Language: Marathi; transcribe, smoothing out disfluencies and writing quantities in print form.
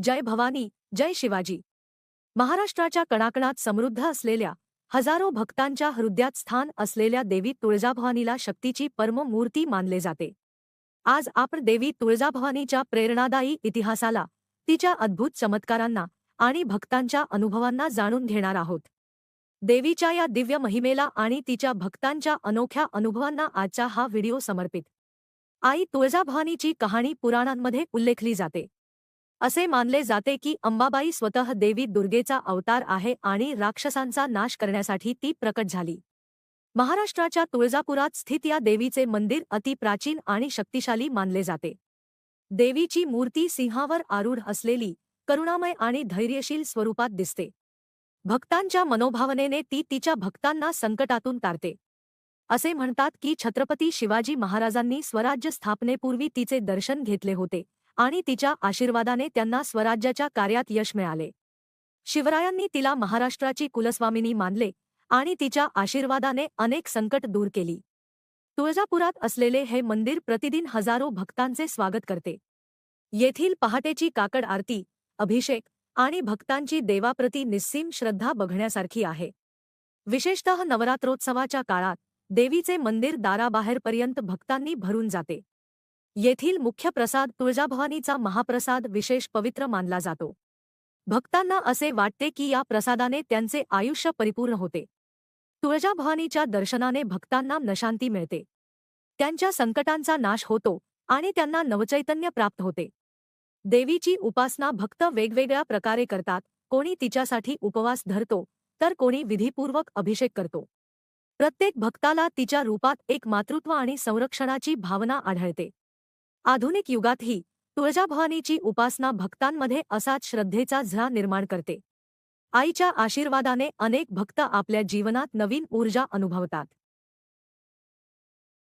जय भवानी, जय शिवाजी. महाराष्ट्राच्या कणाकणात समृद्ध असलेल्या हजारो भक्तांच्या हृदयात स्थान असलेल्या देवी तुळजाभवानीला शक्तीची परममूर्ती मानले जाते. आज आपण देवी तुळजाभवानीच्या प्रेरणादायी इतिहासाला, तिच्या अद्भुत चमत्कारांना आणि भक्तांच्या अनुभवांना जाणून घेणार आहोत. देवीच्या या दिव्य महिमेला आणि तिच्या भक्तांच्या अनोख्या अनुभवांना आजचा हा व्हिडिओ समर्पित. आई तुळजाभवानीची कहाणी पुराणांमध्ये उल्लेखली जाते. असे मानले जाते की अंबाबाई स्वतः देवी दुर्गेचा अवतार आहे आणि राक्षसांचा नाश करण्यासाठी ती प्रकट झाली. महाराष्ट्राच्या तुळजापुरात स्थित या देवीचे मंदिर अतिप्राचीन आणि शक्तिशाली मानले जाते. देवीची मूर्ती सिंहावर आरूढ असलेली, करुणामय आणि धैर्यशील स्वरूपात दिसते. भक्तांच्या मनोभावनेने ती तिच्या भक्तांना संकटातून तारते. असे म्हणतात की छत्रपती शिवाजी महाराजांनी स्वराज्य स्थापनेपूर्वी तिचे दर्शन घेतले होते आणि तिच्या आशीर्वादाने त्यांना स्वराज्याच्या कार्यात यश मिळाले. शिवरायांनी तिला महाराष्ट्राची कुलस्वामिनी मानले आणि तिच्या आशीर्वादाने अनेक संकट दूर केली. तुळजापुरात असलेले हे मंदिर प्रतिदिन हजारो भक्तांचे स्वागत करते. येथील पहाटेची काकड आरती, अभिषेक आणि भक्तांची देवाप्रती निस्सीम श्रद्धा बघण्यासारखी आहे. विशेषतः नवरात्रोत्सवाच्या काळात देवीचे मंदिर दाराबाहेरपर्यंत भक्तांनी भरून जाते. येथील मुख्य प्रसाद तुळजाभवानीचा महाप्रसाद विशेष पवित्र मानला जातो. भक्तांना असे वाटते की या प्रसादाने त्यांचे आयुष्य परिपूर्ण होते. तुळजाभवानीच्या दर्शनाने भक्तांना नशांती मिळते, त्यांच्या संकटांचा नाश होतो आणि त्यांना नवचैतन्य प्राप्त होते. देवीची उपासना भक्त वेगवेगळ्या प्रकारे करतात. कोणी तिच्यासाठी उपवास धरतो, तर कोणी विधीपूर्वक अभिषेक करतो. प्रत्येक भक्ताला तिच्या रूपात एक मातृत्व आणि संरक्षणाची भावना आढळते. आधुनिक युगातही तुळजाभवानीची उपासना भक्तांमध्ये असाच श्रद्धेचा झळा निर्माण करते. आईच्या आशीर्वादाने अनेक भक्त आपल्या जीवनात नवीन ऊर्जा अनुभवतात.